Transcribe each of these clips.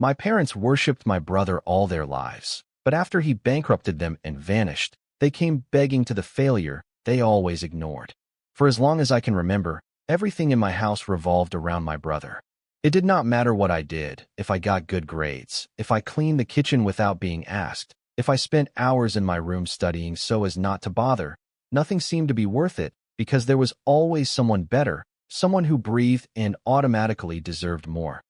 My parents worshipped my brother all their lives, but after he bankrupted them and vanished, they came begging to the failure they always ignored. For as long as I can remember, everything in my house revolved around my brother. It did not matter what I did, if I got good grades, if I cleaned the kitchen without being asked, if I spent hours in my room studying so as not to bother, nothing seemed to be worth it because there was always someone better, someone who breathed and automatically deserved more.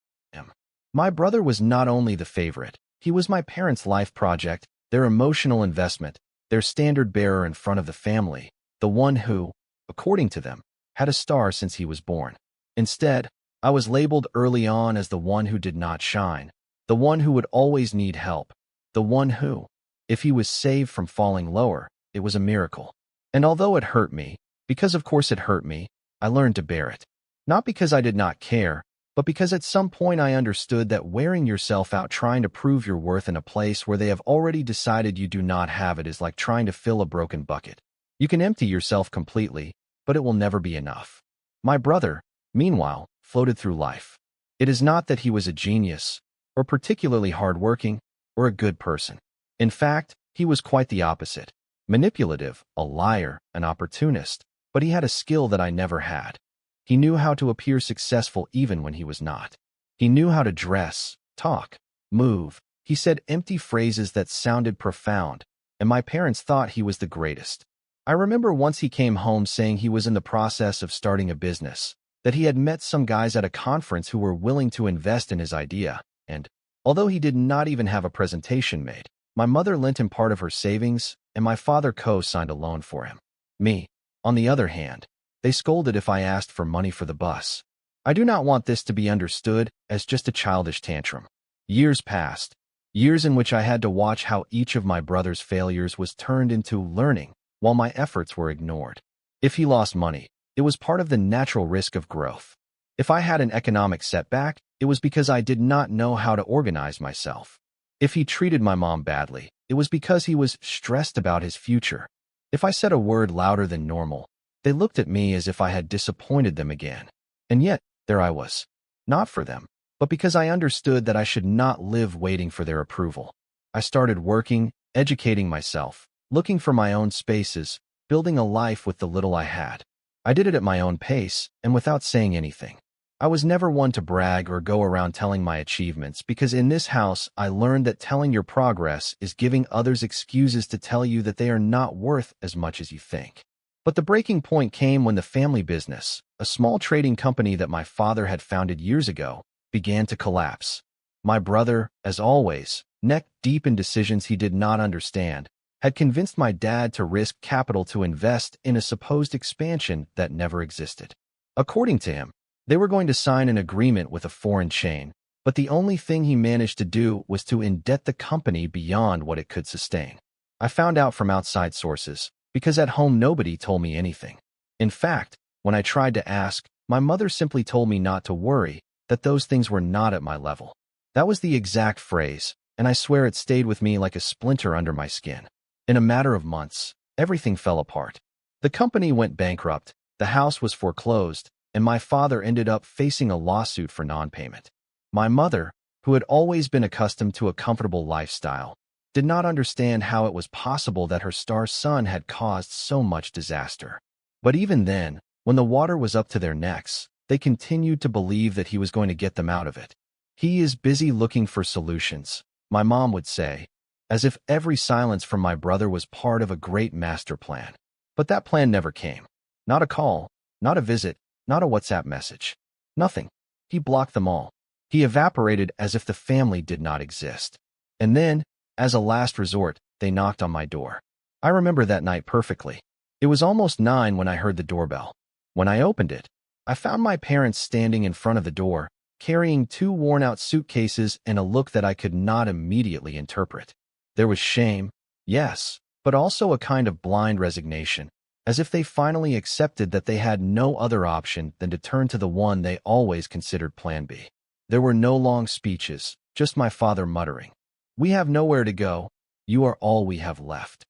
My brother was not only the favorite, he was my parents' life project, their emotional investment, their standard-bearer in front of the family, the one who, according to them, had a star since he was born. Instead, I was labeled early on as the one who did not shine, the one who would always need help, the one who, if he was saved from falling lower, it was a miracle. And although it hurt me, because of course it hurt me, I learned to bear it. Not because I did not care, but because at some point I understood that wearing yourself out trying to prove your worth in a place where they have already decided you do not have it is like trying to fill a broken bucket. You can empty yourself completely, but it will never be enough. My brother, meanwhile, floated through life. It is not that he was a genius, or particularly hardworking, or a good person. In fact, he was quite the opposite. Manipulative, a liar, an opportunist, but he had a skill that I never had. He knew how to appear successful even when he was not. He knew how to dress, talk, move. He said empty phrases that sounded profound, and my parents thought he was the greatest. I remember once he came home saying he was in the process of starting a business, that he had met some guys at a conference who were willing to invest in his idea, and, although he did not even have a presentation made, my mother lent him part of her savings, and my father co-signed a loan for him. Me, on the other hand, they scolded if I asked for money for the bus. I do not want this to be understood as just a childish tantrum. Years passed, years in which I had to watch how each of my brother's failures was turned into learning, while my efforts were ignored. If he lost money, it was part of the natural risk of growth. If I had an economic setback, it was because I did not know how to organize myself. If he treated my mom badly, it was because he was stressed about his future. If I said a word louder than normal, they looked at me as if I had disappointed them again. And yet, there I was. Not for them, but because I understood that I should not live waiting for their approval. I started working, educating myself, looking for my own spaces, building a life with the little I had. I did it at my own pace and without saying anything. I was never one to brag or go around telling my achievements because in this house I learned that telling your progress is giving others excuses to tell you that they are not worth as much as you think. But the breaking point came when the family business, a small trading company that my father had founded years ago, began to collapse. My brother, as always, neck deep in decisions he did not understand, had convinced my dad to risk capital to invest in a supposed expansion that never existed. According to him, they were going to sign an agreement with a foreign chain, but the only thing he managed to do was to indebt the company beyond what it could sustain. I found out from outside sources, because at home nobody told me anything. In fact, when I tried to ask, my mother simply told me not to worry, that those things were not at my level. That was the exact phrase, and I swear it stayed with me like a splinter under my skin. In a matter of months, everything fell apart. The company went bankrupt, the house was foreclosed, and my father ended up facing a lawsuit for non-payment. My mother, who had always been accustomed to a comfortable lifestyle, did not understand how it was possible that her star son had caused so much disaster. But even then, when the water was up to their necks, they continued to believe that he was going to get them out of it. He is busy looking for solutions, my mom would say, as if every silence from my brother was part of a great master plan. But that plan never came. Not a call, not a visit, not a WhatsApp message. Nothing. He blocked them all. He evaporated as if the family did not exist. And then, as a last resort, they knocked on my door. I remember that night perfectly. It was almost 9 when I heard the doorbell. When I opened it, I found my parents standing in front of the door, carrying 2 worn-out suitcases and a look that I could not immediately interpret. There was shame, yes, but also a kind of blind resignation, as if they finally accepted that they had no other option than to turn to the one they always considered Plan B. There were no long speeches, just my father muttering, "We have nowhere to go. You are all we have left."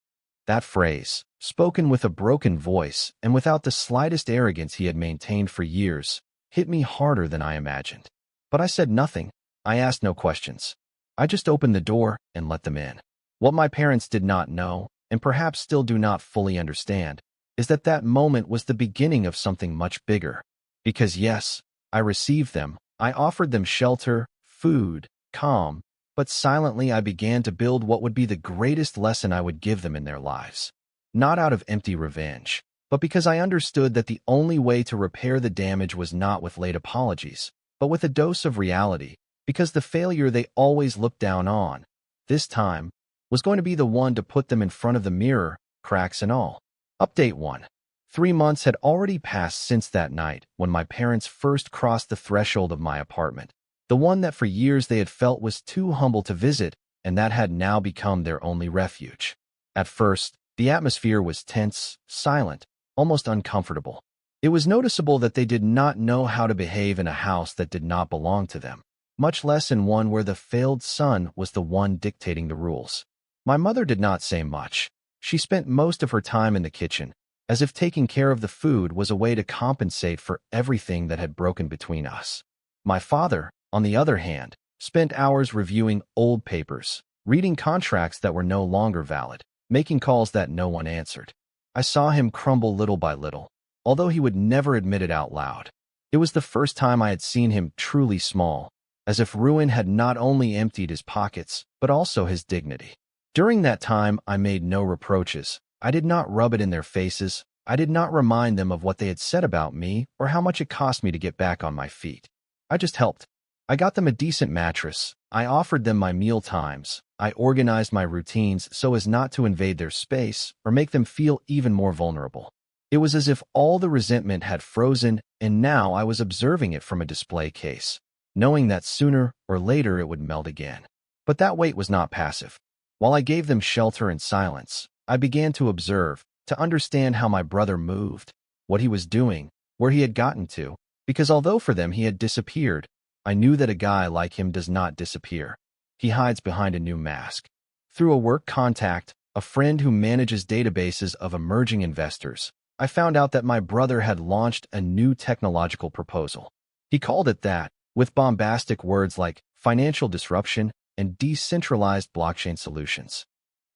That phrase, spoken with a broken voice and without the slightest arrogance he had maintained for years, hit me harder than I imagined. But I said nothing. I asked no questions. I just opened the door and let them in. What my parents did not know, and perhaps still do not fully understand, is that that moment was the beginning of something much bigger. Because yes, I received them, I offered them shelter, food, calm, but silently I began to build what would be the greatest lesson I would give them in their lives. Not out of empty revenge, but because I understood that the only way to repair the damage was not with late apologies, but with a dose of reality, because the failure they always looked down on, this time, was going to be the one to put them in front of the mirror, cracks and all. Update 1. 3 months had already passed since that night when my parents first crossed the threshold of my apartment, the one that for years they had felt was too humble to visit, and that had now become their only refuge. At first, the atmosphere was tense, silent, almost uncomfortable. It was noticeable that they did not know how to behave in a house that did not belong to them, much less in one where the failed son was the one dictating the rules. My mother did not say much. She spent most of her time in the kitchen, as if taking care of the food was a way to compensate for everything that had broken between us. My father, on the other hand, spent hours reviewing old papers, reading contracts that were no longer valid, making calls that no one answered. I saw him crumble little by little, although he would never admit it out loud. It was the first time I had seen him truly small, as if ruin had not only emptied his pockets, but also his dignity. During that time, I made no reproaches. I did not rub it in their faces. I did not remind them of what they had said about me or how much it cost me to get back on my feet. I just helped. I got them a decent mattress. I offered them my meal times. I organized my routines so as not to invade their space or make them feel even more vulnerable. It was as if all the resentment had frozen, and now I was observing it from a display case, knowing that sooner or later it would melt again. But that wait was not passive. While I gave them shelter and silence, I began to observe, to understand how my brother moved, what he was doing, where he had gotten to, because although for them he had disappeared, I knew that a guy like him does not disappear. He hides behind a new mask. Through a work contact, a friend who manages databases of emerging investors, I found out that my brother had launched a new technological proposal. He called it that, with bombastic words like financial disruption and decentralized blockchain solutions.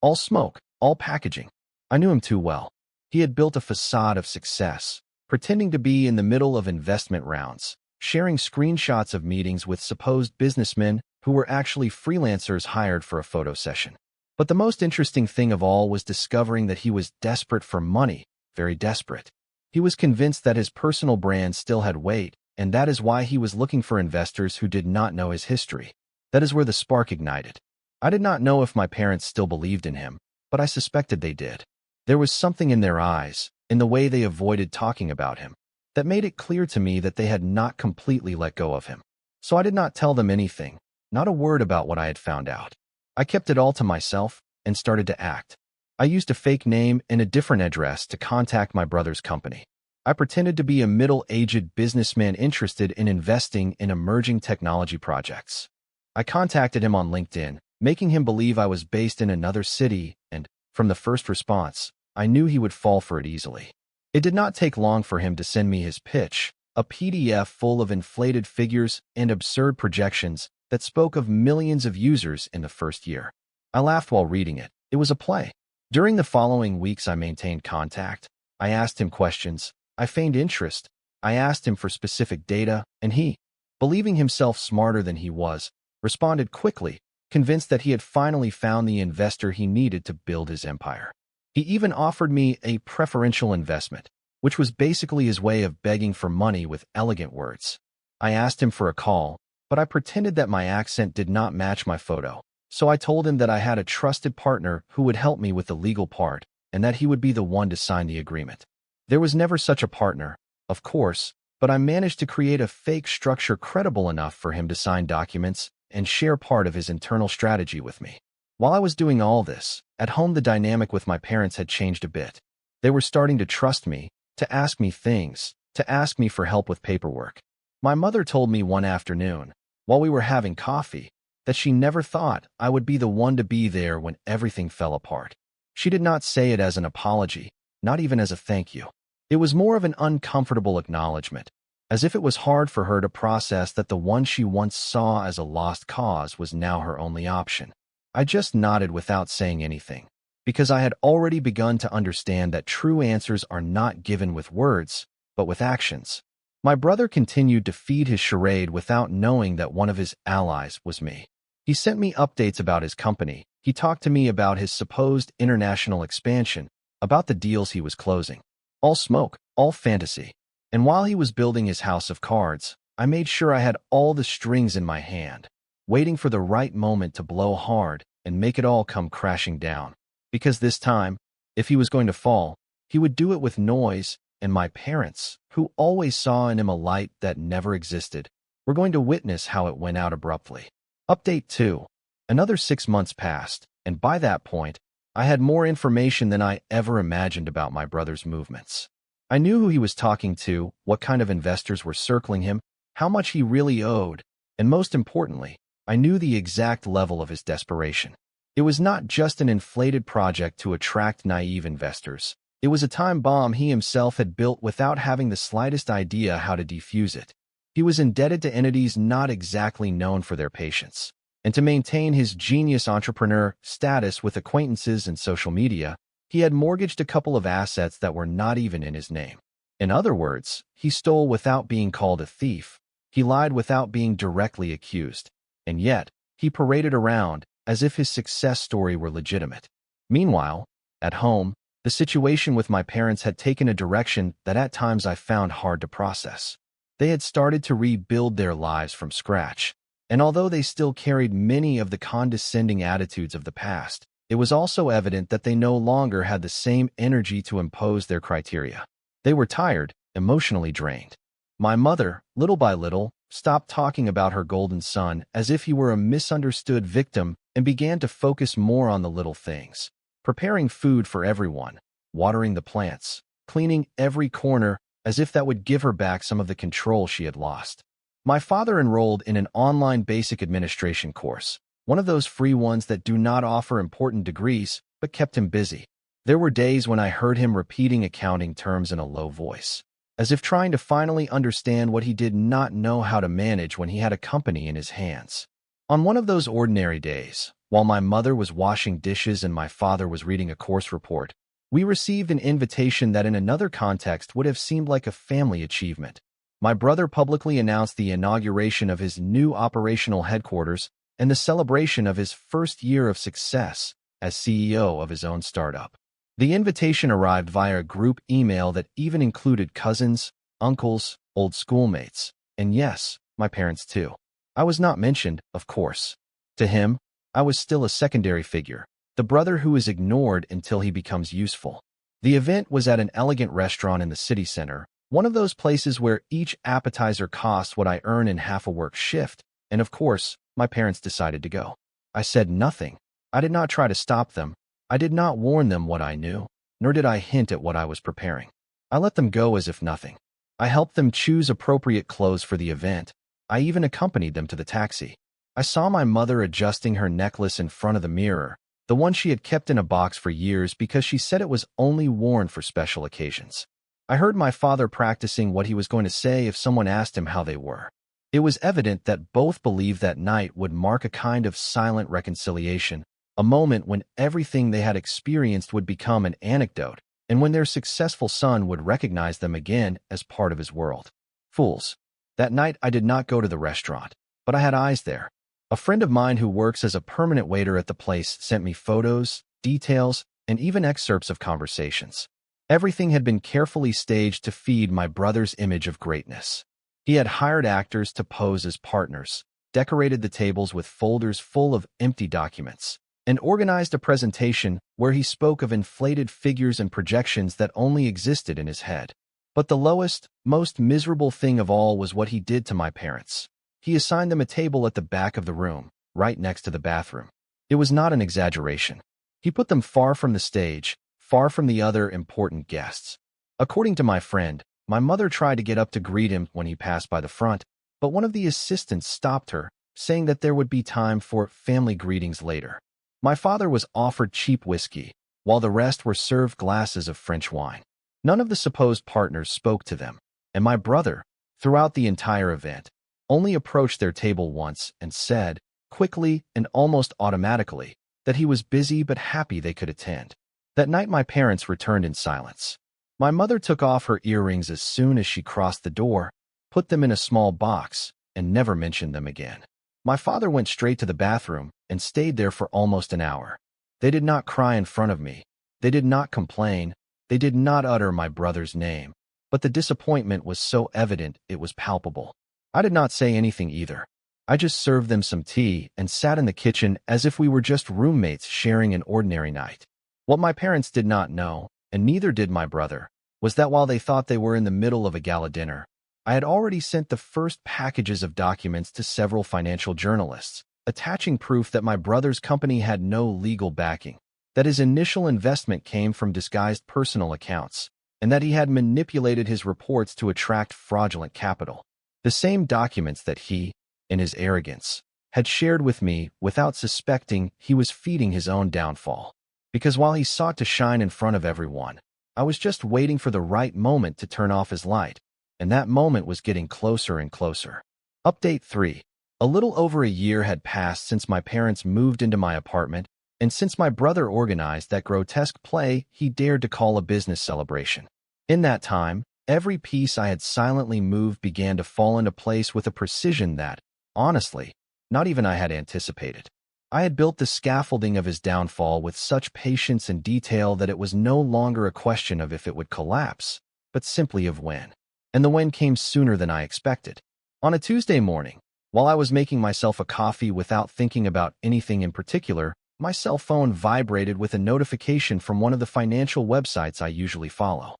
All smoke, all packaging. I knew him too well. He had built a facade of success, pretending to be in the middle of investment rounds, sharing screenshots of meetings with supposed businessmen who were actually freelancers hired for a photo session. But the most interesting thing of all was discovering that he was desperate for money, very desperate. He was convinced that his personal brand still had weight, and that is why he was looking for investors who did not know his history. That is where the spark ignited. I did not know if my parents still believed in him, but I suspected they did. There was something in their eyes, in the way they avoided talking about him, that made it clear to me that they had not completely let go of him. So I did not tell them anything, not a word about what I had found out. I kept it all to myself and started to act. I used a fake name and a different address to contact my brother's company. I pretended to be a middle-aged businessman interested in investing in emerging technology projects. I contacted him on LinkedIn, making him believe I was based in another city, and, from the first response, I knew he would fall for it easily. It did not take long for him to send me his pitch, a PDF full of inflated figures and absurd projections that spoke of millions of users in the first year. I laughed while reading it. It was a play. During the following weeks, I maintained contact. I asked him questions. I feigned interest. I asked him for specific data, and he, believing himself smarter than he was, responded quickly, convinced that he had finally found the investor he needed to build his empire. He even offered me a preferential investment, which was basically his way of begging for money with elegant words. I asked him for a call, but I pretended that my accent did not match my photo, so I told him that I had a trusted partner who would help me with the legal part and that he would be the one to sign the agreement. There was never such a partner, of course, but I managed to create a fake structure credible enough for him to sign documents and share part of his internal strategy with me. While I was doing all this, at home the dynamic with my parents had changed a bit. They were starting to trust me, to ask me things, to ask me for help with paperwork. My mother told me one afternoon, while we were having coffee, that she never thought I would be the one to be there when everything fell apart. She did not say it as an apology, not even as a thank you. It was more of an uncomfortable acknowledgement, as if it was hard for her to process that the one she once saw as a lost cause was now her only option. I just nodded without saying anything, because I had already begun to understand that true answers are not given with words, but with actions. My brother continued to feed his charade without knowing that one of his allies was me. He sent me updates about his company. He talked to me about his supposed international expansion, about the deals he was closing. All smoke, all fantasy. And while he was building his house of cards, I made sure I had all the strings in my hand, waiting for the right moment to blow hard and make it all come crashing down. Because this time, if he was going to fall, he would do it with noise, and my parents, who always saw in him a light that never existed, were going to witness how it went out abruptly. Update 2. Another 6 months passed, and by that point, I had more information than I ever imagined about my brother's movements. I knew who he was talking to, what kind of investors were circling him, how much he really owed, and most importantly, I knew the exact level of his desperation. It was not just an inflated project to attract naive investors. It was a time bomb he himself had built without having the slightest idea how to defuse it. He was indebted to entities not exactly known for their patience. And to maintain his genius entrepreneur status with acquaintances and social media, he had mortgaged a couple of assets that were not even in his name. In other words, he stole without being called a thief. He lied without being directly accused. And yet, he paraded around as if his success story were legitimate. Meanwhile, at home, the situation with my parents had taken a direction that at times I found hard to process. They had started to rebuild their lives from scratch, and although they still carried many of the condescending attitudes of the past, it was also evident that they no longer had the same energy to impose their criteria. They were tired, emotionally drained. My mother, little by little, stopped talking about her golden son as if he were a misunderstood victim and began to focus more on the little things. Preparing food for everyone, watering the plants, cleaning every corner, as if that would give her back some of the control she had lost. My father enrolled in an online basic administration course, one of those free ones that do not offer important degrees, but kept him busy. There were days when I heard him repeating accounting terms in a low voice, as if trying to finally understand what he did not know how to manage when he had a company in his hands. On one of those ordinary days, while my mother was washing dishes and my father was reading a course report, we received an invitation that in another context would have seemed like a family achievement. My brother publicly announced the inauguration of his new operational headquarters and the celebration of his first year of success as CEO of his own startup. The invitation arrived via a group email that even included cousins, uncles, old schoolmates, and yes, my parents too. I was not mentioned, of course. To him, I was still a secondary figure, the brother who is ignored until he becomes useful. The event was at an elegant restaurant in the city center, one of those places where each appetizer costs what I earn in half a work shift, and of course, my parents decided to go. I said nothing. I did not try to stop them. I did not warn them what I knew, nor did I hint at what I was preparing. I let them go as if nothing. I helped them choose appropriate clothes for the event. I even accompanied them to the taxi. I saw my mother adjusting her necklace in front of the mirror, the one she had kept in a box for years because she said it was only worn for special occasions. I heard my father practicing what he was going to say if someone asked him how they were. It was evident that both believed that night would mark a kind of silent reconciliation, a moment when everything they had experienced would become an anecdote, and when their successful son would recognize them again as part of his world. Fools. That night I did not go to the restaurant, but I had eyes there. A friend of mine who works as a permanent waiter at the place sent me photos, details, and even excerpts of conversations. Everything had been carefully staged to feed my brother's image of greatness. He had hired actors to pose as partners, decorated the tables with folders full of empty documents, and organized a presentation where he spoke of inflated figures and projections that only existed in his head. But the lowest, most miserable thing of all was what he did to my parents. He assigned them a table at the back of the room, right next to the bathroom. It was not an exaggeration. He put them far from the stage, far from the other important guests. According to my friend, my mother tried to get up to greet him when he passed by the front, but one of the assistants stopped her, saying that there would be time for family greetings later. My father was offered cheap whiskey, while the rest were served glasses of French wine. None of the supposed partners spoke to them, and my brother, throughout the entire event, only approached their table once and said, quickly and almost automatically, that he was busy but happy they could attend. That night my parents returned in silence. My mother took off her earrings as soon as she crossed the door, put them in a small box, and never mentioned them again. My father went straight to the bathroom and stayed there for almost an hour. They did not cry in front of me. They did not complain. They did not utter my brother's name. But the disappointment was so evident it was palpable. I did not say anything either. I just served them some tea and sat in the kitchen as if we were just roommates sharing an ordinary night. What my parents did not know, and neither did my brother, was that while they thought they were in the middle of a gala dinner, I had already sent the first packages of documents to several financial journalists, attaching proof that my brother's company had no legal backing, that his initial investment came from disguised personal accounts, and that he had manipulated his reports to attract fraudulent capital. The same documents that he, in his arrogance, had shared with me without suspecting he was feeding his own downfall. Because while he sought to shine in front of everyone, I was just waiting for the right moment to turn off his light, and that moment was getting closer and closer. Update 3. A little over a year had passed since my parents moved into my apartment, and since my brother organized that grotesque play he dared to call a business celebration. In that time, every piece I had silently moved began to fall into place with a precision that, honestly, not even I had anticipated. I had built the scaffolding of his downfall with such patience and detail that it was no longer a question of if it would collapse, but simply of when. And the when came sooner than I expected. On a Tuesday morning, while I was making myself a coffee without thinking about anything in particular, my cell phone vibrated with a notification from one of the financial websites I usually follow.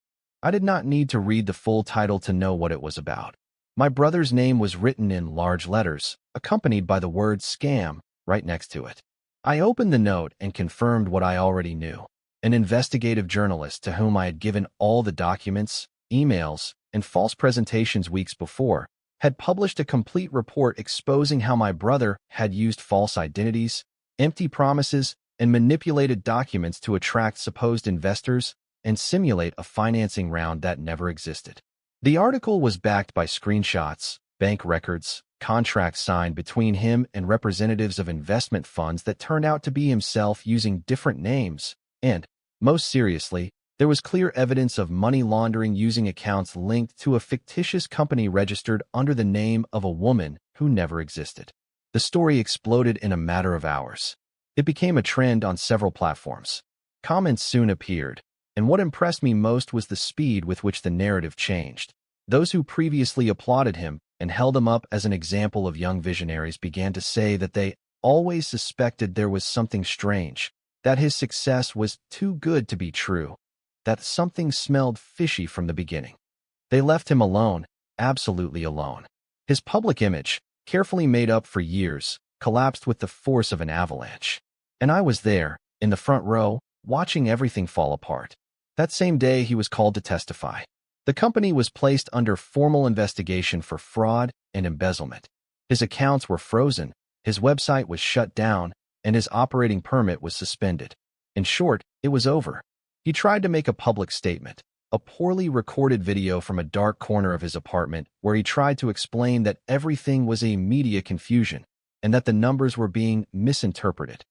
I did not need to read the full title to know what it was about. My brother's name was written in large letters, accompanied by the word scam right next to it. I opened the note and confirmed what I already knew. An investigative journalist to whom I had given all the documents, emails, and false presentations weeks before had published a complete report exposing how my brother had used false identities, empty promises, and manipulated documents to attract supposed investors and simulate a financing round that never existed. The article was backed by screenshots, bank records, contracts signed between him and representatives of investment funds that turned out to be himself using different names, and, most seriously, there was clear evidence of money laundering using accounts linked to a fictitious company registered under the name of a woman who never existed. The story exploded in a matter of hours. It became a trend on several platforms. Comments soon appeared, and what impressed me most was the speed with which the narrative changed. Those who previously applauded him and held him up as an example of young visionaries began to say that they always suspected there was something strange, that his success was too good to be true, that something smelled fishy from the beginning. They left him alone, absolutely alone. His public image, carefully made up for years, collapsed with the force of an avalanche. And I was there, in the front row, watching everything fall apart. That same day he was called to testify. The company was placed under formal investigation for fraud and embezzlement. His accounts were frozen, his website was shut down, and his operating permit was suspended. In short, it was over. He tried to make a public statement, a poorly recorded video from a dark corner of his apartment where he tried to explain that everything was a media confusion and that the numbers were being misinterpreted.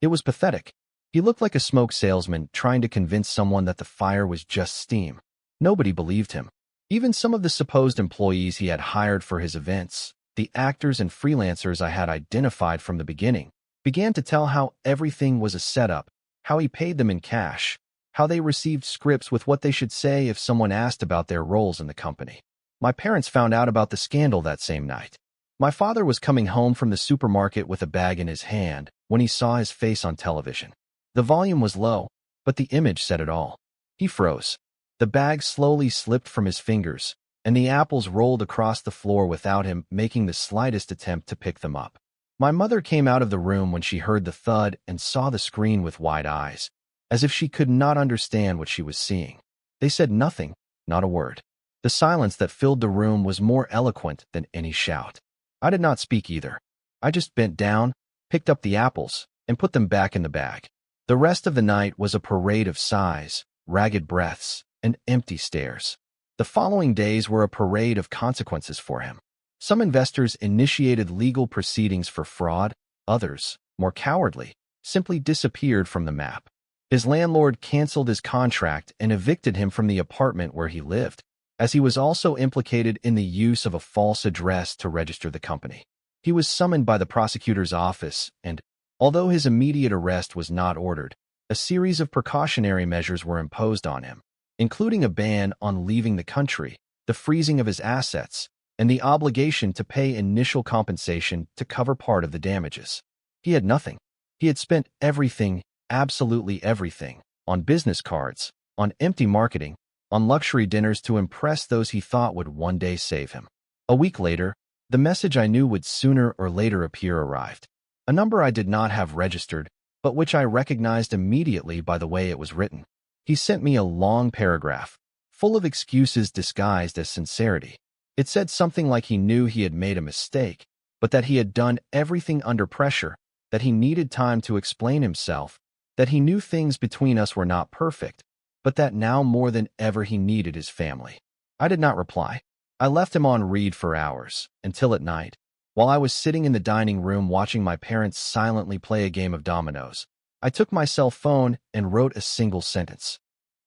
It was pathetic. He looked like a smoke salesman trying to convince someone that the fire was just steam. Nobody believed him. Even some of the supposed employees he had hired for his events, the actors and freelancers I had identified from the beginning, began to tell how everything was a setup, how he paid them in cash, how they received scripts with what they should say if someone asked about their roles in the company. My parents found out about the scandal that same night. My father was coming home from the supermarket with a bag in his hand when he saw his face on television. The volume was low, but the image said it all. He froze. The bag slowly slipped from his fingers, and the apples rolled across the floor without him making the slightest attempt to pick them up. My mother came out of the room when she heard the thud and saw the screen with wide eyes, as if she could not understand what she was seeing. They said nothing, not a word. The silence that filled the room was more eloquent than any shout. I did not speak either. I just bent down, picked up the apples, and put them back in the bag. The rest of the night was a parade of sighs, ragged breaths, and empty stares. The following days were a parade of consequences for him. Some investors initiated legal proceedings for fraud, others, more cowardly, simply disappeared from the map. His landlord canceled his contract and evicted him from the apartment where he lived, as he was also implicated in the use of a false address to register the company. He was summoned by the prosecutor's office and, although his immediate arrest was not ordered, a series of precautionary measures were imposed on him, including a ban on leaving the country, the freezing of his assets, and the obligation to pay initial compensation to cover part of the damages. He had nothing. He had spent everything, absolutely everything, on business cards, on empty marketing, on luxury dinners to impress those he thought would one day save him. A week later, the message I knew would sooner or later appear arrived. A number I did not have registered, but which I recognized immediately by the way it was written. He sent me a long paragraph, full of excuses disguised as sincerity. It said something like he knew he had made a mistake, but that he had done everything under pressure, that he needed time to explain himself, that he knew things between us were not perfect, but that now more than ever he needed his family. I did not reply. I left him on read for hours, until at night, while I was sitting in the dining room watching my parents silently play a game of dominoes, I took my cell phone and wrote a single sentence.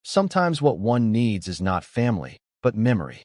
Sometimes what one needs is not family, but memory.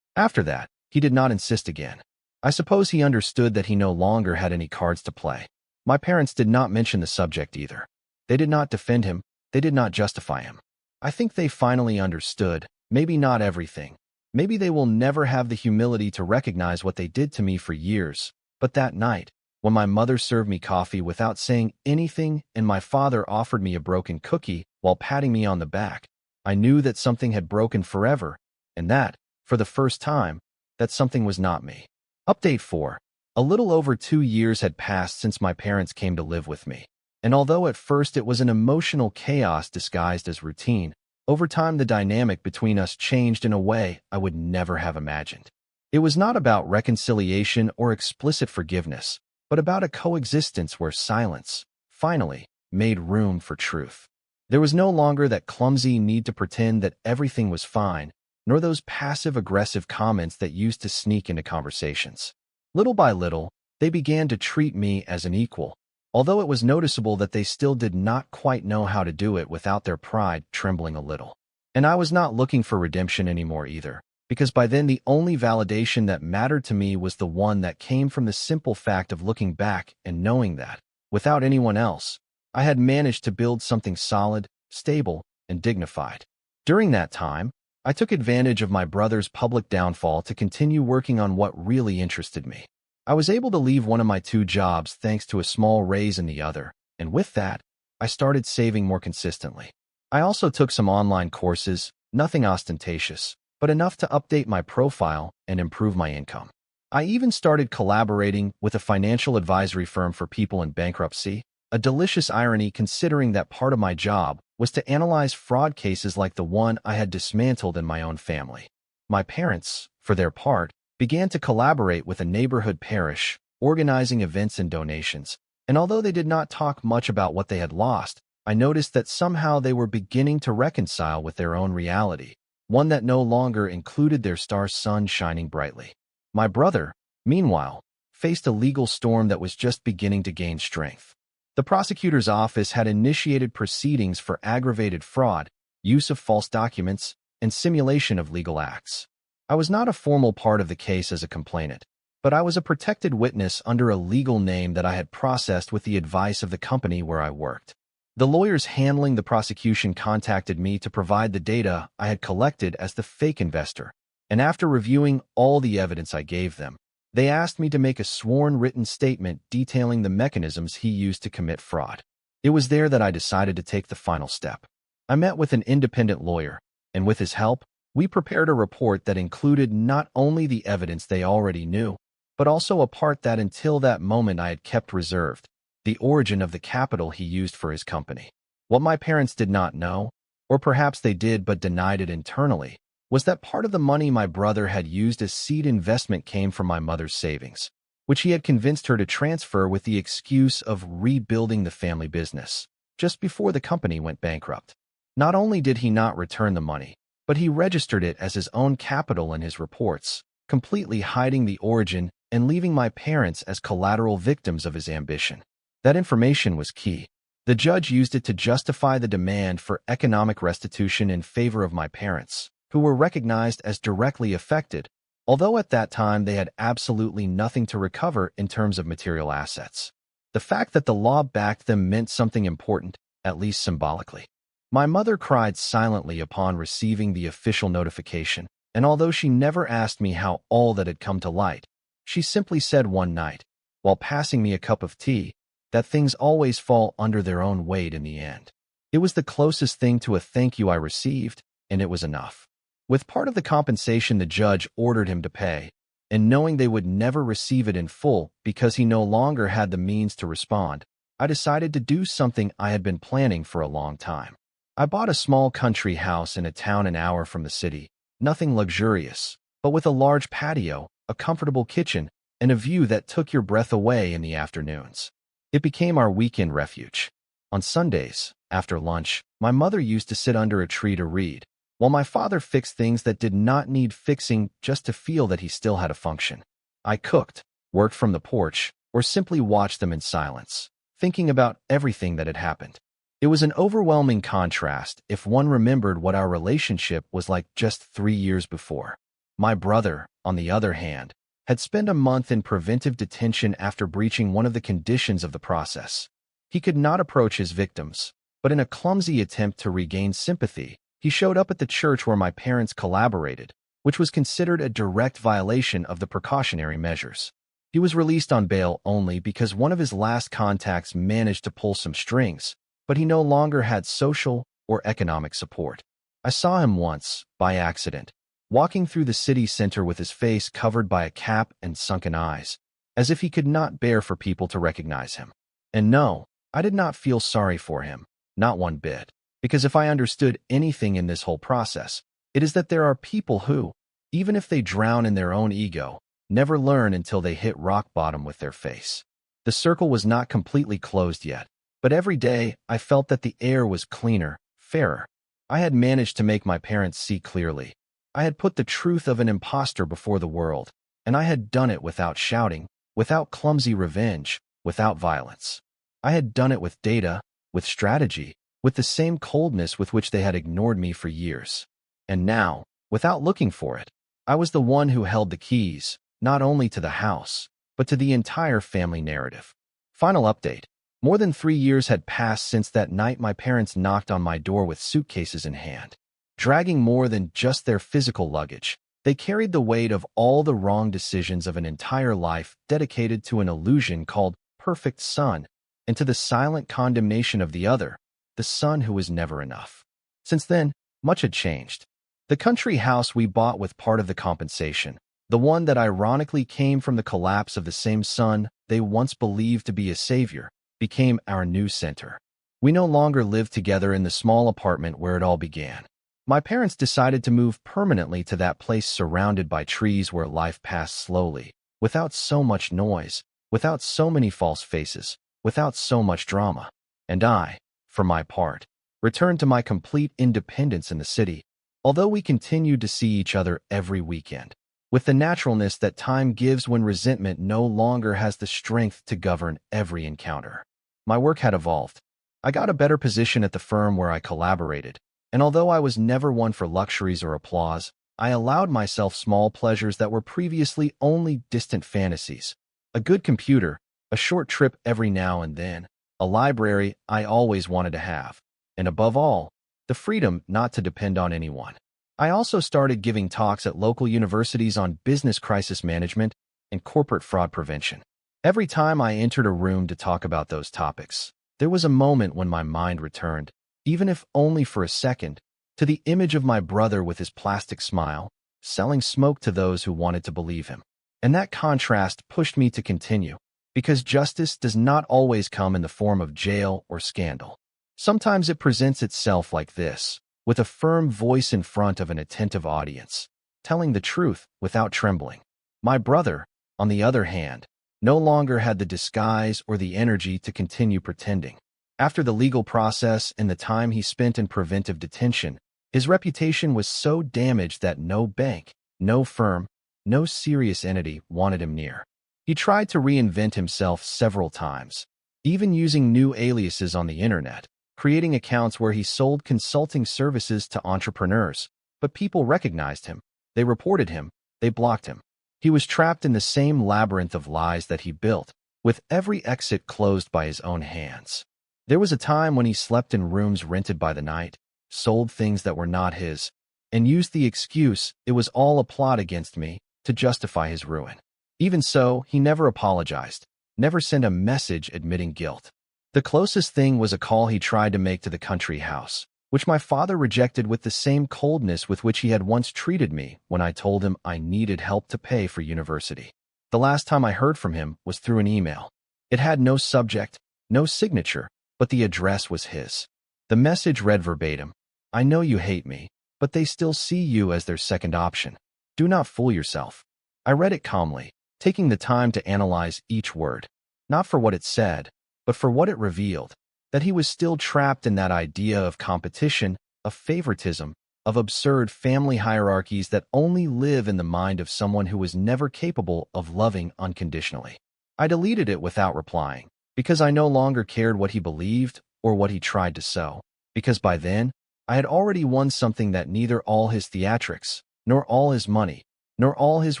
After that, he did not insist again. I suppose he understood that he no longer had any cards to play. My parents did not mention the subject either. They did not defend him, they did not justify him. I think they finally understood, maybe not everything. Maybe they will never have the humility to recognize what they did to me for years. But that night, when my mother served me coffee without saying anything and my father offered me a broken cookie while patting me on the back, I knew that something had broken forever, and that, for the first time, that something was not me. Update 4. A little over 2 years had passed since my parents came to live with me. And although at first it was an emotional chaos disguised as routine, over time the dynamic between us changed in a way I would never have imagined. It was not about reconciliation or explicit forgiveness, but about a coexistence where silence, finally, made room for truth. There was no longer that clumsy need to pretend that everything was fine, nor those passive-aggressive comments that used to sneak into conversations. Little by little, they began to treat me as an equal, although it was noticeable that they still did not quite know how to do it without their pride trembling a little. And I was not looking for redemption anymore either, because by then the only validation that mattered to me was the one that came from the simple fact of looking back and knowing that, without anyone else, I had managed to build something solid, stable, and dignified. During that time, I took advantage of my brother's public downfall to continue working on what really interested me. I was able to leave one of my 2 jobs thanks to a small raise in the other, and with that, I started saving more consistently. I also took some online courses, nothing ostentatious, but enough to update my profile and improve my income. I even started collaborating with a financial advisory firm for people in bankruptcy, a delicious irony considering that part of my job was to analyze fraud cases like the one I had dismantled in my own family. My parents, for their part, began to collaborate with a neighborhood parish, organizing events and donations, and although they did not talk much about what they had lost, I noticed that somehow they were beginning to reconcile with their own reality, one that no longer included their star sun shining brightly. My brother, meanwhile, faced a legal storm that was just beginning to gain strength. The prosecutor's office had initiated proceedings for aggravated fraud, use of false documents, and simulation of legal acts. I was not a formal part of the case as a complainant, but I was a protected witness under a legal name that I had processed with the advice of the company where I worked. The lawyers handling the prosecution contacted me to provide the data I had collected as the fake investor, and after reviewing all the evidence I gave them, they asked me to make a sworn written statement detailing the mechanisms he used to commit fraud. It was there that I decided to take the final step. I met with an independent lawyer, and with his help, we prepared a report that included not only the evidence they already knew, but also a part that until that moment I had kept reserved, the origin of the capital he used for his company. What my parents did not know, or perhaps they did but denied it internally, was that part of the money my brother had used as seed investment came from my mother's savings, which he had convinced her to transfer with the excuse of rebuilding the family business, just before the company went bankrupt. Not only did he not return the money, but he registered it as his own capital in his reports, completely hiding the origin and leaving my parents as collateral victims of his ambition. That information was key. The judge used it to justify the demand for economic restitution in favor of my parents, who were recognized as directly affected, although at that time they had absolutely nothing to recover in terms of material assets. The fact that the law backed them meant something important, at least symbolically. My mother cried silently upon receiving the official notification, and although she never asked me how all that had come to light, she simply said one night, while passing me a cup of tea, that things always fall under their own weight in the end. It was the closest thing to a thank you I received, and it was enough. With part of the compensation the judge ordered him to pay, and knowing they would never receive it in full because he no longer had the means to respond, I decided to do something I had been planning for a long time. I bought a small country house in a town an hour from the city, nothing luxurious, but with a large patio, a comfortable kitchen, and a view that took your breath away in the afternoons. It became our weekend refuge. On Sundays, after lunch, my mother used to sit under a tree to read, while my father fixed things that did not need fixing just to feel that he still had a function. I cooked, worked from the porch, or simply watched them in silence, thinking about everything that had happened. It was an overwhelming contrast if one remembered what our relationship was like just 3 years before. My brother, on the other hand, had spent a month in preventive detention after breaching one of the conditions of the process. He could not approach his victims, but in a clumsy attempt to regain sympathy, he showed up at the church where my parents collaborated, which was considered a direct violation of the precautionary measures. He was released on bail only because one of his last contacts managed to pull some strings, but he no longer had social or economic support. I saw him once, by accident, walking through the city center with his face covered by a cap and sunken eyes, as if he could not bear for people to recognize him. And no, I did not feel sorry for him, not one bit, because if I understood anything in this whole process, it is that there are people who, even if they drown in their own ego, never learn until they hit rock bottom with their face. The circle was not completely closed yet, but every day I felt that the air was cleaner, fairer. I had managed to make my parents see clearly. I had put the truth of an imposter before the world, and I had done it without shouting, without clumsy revenge, without violence. I had done it with data, with strategy, with the same coldness with which they had ignored me for years. And now, without looking for it, I was the one who held the keys, not only to the house, but to the entire family narrative. Final update. More than 3 years had passed since that night my parents knocked on my door with suitcases in hand. Dragging more than just their physical luggage, they carried the weight of all the wrong decisions of an entire life dedicated to an illusion called perfect son, and to the silent condemnation of the other, the son who was never enough. Since then, much had changed. The country house we bought with part of the compensation, the one that ironically came from the collapse of the same son they once believed to be a savior, became our new center. We no longer lived together in the small apartment where it all began. My parents decided to move permanently to that place surrounded by trees where life passed slowly, without so much noise, without so many false faces, without so much drama. And I, for my part, returned to my complete independence in the city, although we continued to see each other every weekend, with the naturalness that time gives when resentment no longer has the strength to govern every encounter. My work had evolved. I got a better position at the firm where I collaborated, and although I was never one for luxuries or applause, I allowed myself small pleasures that were previously only distant fantasies. A good computer, a short trip every now and then, a library I always wanted to have, and above all, the freedom not to depend on anyone. I also started giving talks at local universities on business crisis management and corporate fraud prevention. Every time I entered a room to talk about those topics, there was a moment when my mind returned, even if only for a second, to the image of my brother with his plastic smile, selling smoke to those who wanted to believe him. And that contrast pushed me to continue, because justice does not always come in the form of jail or scandal. Sometimes it presents itself like this, with a firm voice in front of an attentive audience, telling the truth without trembling. My brother, on the other hand, no longer had the disguise or the energy to continue pretending. After the legal process and the time he spent in preventive detention, His reputation was so damaged that no bank, no firm, no serious entity wanted him near. He tried to reinvent himself several times, even using new aliases on the internet, creating accounts where he sold consulting services to entrepreneurs. But people recognized him. They reported him. They blocked him. He was trapped in the same labyrinth of lies that he built, with every exit closed by his own hands. There was a time when he slept in rooms rented by the night, sold things that were not his, and used the excuse it was all a plot against me to justify his ruin. Even so, he never apologized, never sent a message admitting guilt. The closest thing was a call he tried to make to the country house, which my father rejected with the same coldness with which he had once treated me when I told him I needed help to pay for university. The last time I heard from him was through an email. It had no subject, no signature, but the address was his. The message read verbatim, "I know you hate me, but they still see you as their second option. Do not fool yourself." I read it calmly, taking the time to analyze each word, not for what it said, but for what it revealed, that he was still trapped in that idea of competition, of favoritism, of absurd family hierarchies that only live in the mind of someone who was never capable of loving unconditionally. I deleted it without replying, because I no longer cared what he believed or what he tried to sow, because by then, I had already won something that neither all his theatrics, nor all his money, nor all his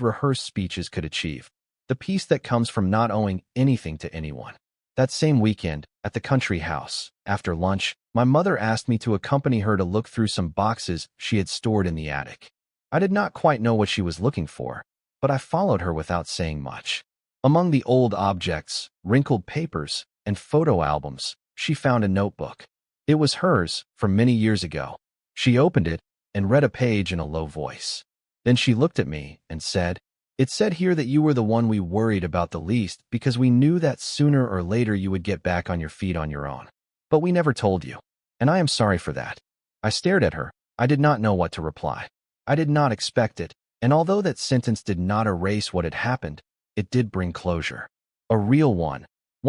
rehearsed speeches could achieve: the peace that comes from not owing anything to anyone. That same weekend, at the country house, after lunch, my mother asked me to accompany her to look through some boxes she had stored in the attic. I did not quite know what she was looking for, but I followed her without saying much. Among the old objects, wrinkled papers, and photo albums, she found a notebook. It was hers from many years ago. She opened it and read a page in a low voice. Then she looked at me and said, "It said here that you were the one we worried about the least because we knew that sooner or later you would get back on your feet on your own. But we never told you, and I am sorry for that." I stared at her. I did not know what to reply. I did not expect it, and although that sentence did not erase what had happened, it did bring closure. A real one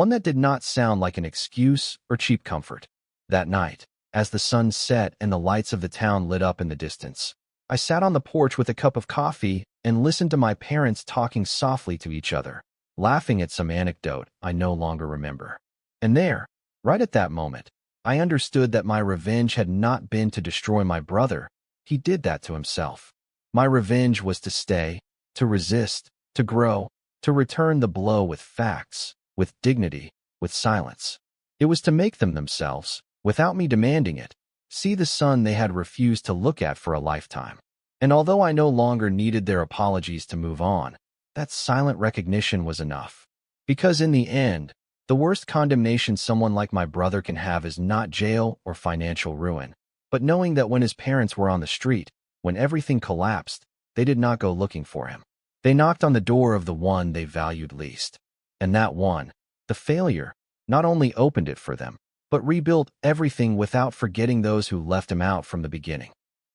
that did not sound like an excuse or cheap comfort. That night, as the sun set and the lights of the town lit up in the distance, I sat on the porch with a cup of coffee and listened to my parents talking softly to each other, laughing at some anecdote I no longer remember. And there, right at that moment, I understood that my revenge had not been to destroy my brother. He did that to himself. My revenge was to stay, to resist, to grow, to return the blow with facts, with dignity, with silence. It was to make them themselves, without me demanding it, see the sun they had refused to look at for a lifetime. And although I no longer needed their apologies to move on, that silent recognition was enough. Because in the end, the worst condemnation someone like my brother can have is not jail or financial ruin, but knowing that when his parents were on the street, when everything collapsed, they did not go looking for him. They knocked on the door of the one they valued least. And that one, the failure, not only opened it for them, but rebuilt everything without forgetting those who left him out from the beginning.